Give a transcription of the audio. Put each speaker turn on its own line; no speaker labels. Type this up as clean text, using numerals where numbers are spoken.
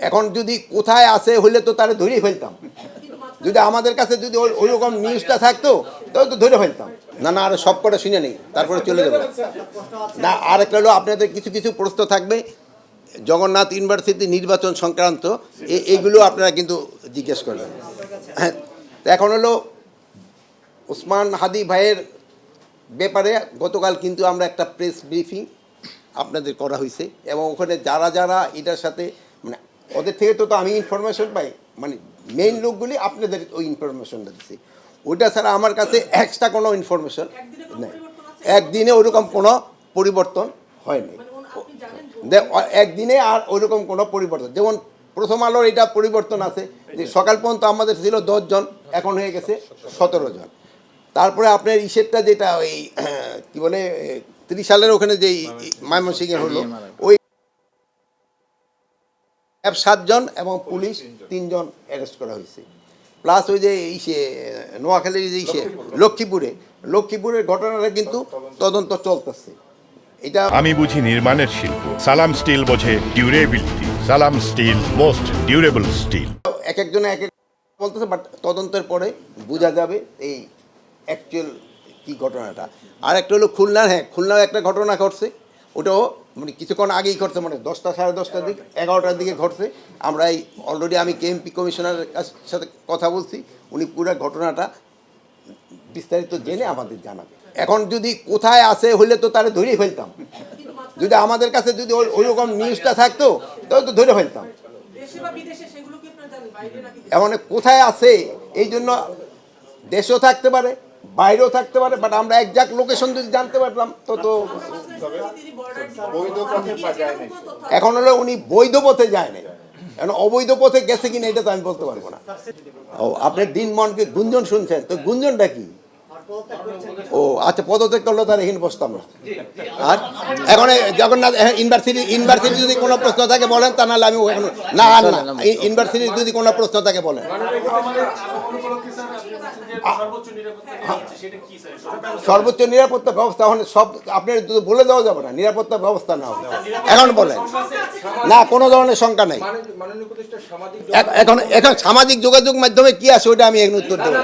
এখন যদি কোথায় আছে হইলে তো তারা ধরেই ফেলতাম। যদি আমাদের কাছে যদি ওইরকম নিউজটা থাকতো তাহলে তো ধরে ফেলতাম। না না, আর সব কটা শুনে নেই, তারপরে চলে যাবো। না, আরেকটা হলো আপনাদের কিছু কিছু প্রশ্ন থাকবে জগন্নাথ ইউনিভার্সিটি নির্বাচন সংক্রান্ত, এইগুলো আপনারা কিন্তু জিজ্ঞেস করবেন। হ্যাঁ, এখন হলো ওসমান হাদি ভাইয়ের ব্যাপারে গতকাল কিন্তু আমরা একটা প্রেস ব্রিফিং আপনাদের করা হয়েছে, এবং ওখানে যারা যারা এটার সাথে মানে ওদের থেকে তো আমি ইনফরমেশন পাই, মানে মেইন লোকগুলি আপনাদের ওই ইনফরমেশনটা দিচ্ছি। ওইটা ছাড়া আমার কাছে এক্সট্রা কোনো ইনফরমেশন নেই। একদিনে ওরকম কোনো পরিবর্তন হয়নি, একদিনে আর ওইরকম কোনো পরিবর্তন। যেমন প্রথম আলোর এটা পরিবর্তন আছে যে সকাল পর্যন্ত আমাদের ছিল 10 জন, এখন হয়ে গেছে 17 জন। তারপরে আপনার ইসেরটা যেটা ওই কি বলে 30 সালের ওখানে যেই ময়মনসিংহে হলো, ওই 7 জন এবং পুলিশ 3 জন অ্যারেস্ট করা হয়েছে। প্লাস ওই যে ইসে নোয়াখালীর যে ইসে লক্ষ্মীপুরের ঘটনাটা কিন্তু তদন্ত চলতেছে। এটা
আমি বুঝি নির্মাণের শিল্প, সালাম স্টিল বোঝে ডিউরেবিলিটি। সালাম স্টিল, মোস্ট ডিউরেবল স্টিল।
এক একজনে এক এক বলতেছে, বাট তদন্তের পরে বোঝা যাবে এই অ্যাকচুয়াল কী ঘটনাটা। আর একটা হলো খুলনার, হ্যাঁ খুলনার একটা ঘটনা ঘটছে, ওটাও মানে কিছুক্ষণ আগেই ঘটছে, মানে 10টা সাড়ে 10টার দিকে 11টার দিকে ঘটছে। আমরা এই অলরেডি আমি কেএমপি কমিশনারের সাথে কথা বলছি, উনি পুরো ঘটনাটা বিস্তারিত জেনে আমাদের জানাবে। এখন যদি কোথায় আছে হইলে তো তারা ধরেই ফেলতাম। যদি আমাদের কাছে যদি ওইরকম নিউজটা থাকতো তাহলে তো ধরে ফেলতাম। এমন কোথায় আছে এই জন্য দেশেও থাকতে পারে, বাইরেও থাকতে পারে, বাট আমরা একজাক্ট লোকেশন যদি জানতে পারতাম তো এখন হলো উনি বৈধ পথে যায় না, এখন অবৈধ পথে গেছে কিনা এটা তো আমি বলতে পারবো না। ও, আপনার দিনমনকে গুঞ্জন শুনছেন, তো গুঞ্জনটা কি? ও আচ্ছা, পদত্যাগ করলো তার এখানে বসতাম না। আর এখন জগন্নাথ ইউনিভার্সিটি যদি কোনো প্রশ্ন থাকে বলেন, তা নাহলে আমি এখন না ইউনিভার্সিটির যদি কোনো প্রশ্ন থাকে বলেন। সর্বোচ্চ নিরাপত্তা ব্যবস্থা এখন সব আপনার বলে দেওয়া যাবে না, নিরাপত্তা ব্যবস্থা না হবে। এখন বলেন না, কোনো ধরনের শঙ্কা নেই। এখন সামাজিক যোগাযোগ মাধ্যমে কি আছে ওইটা আমি এখন উত্তর দেবো।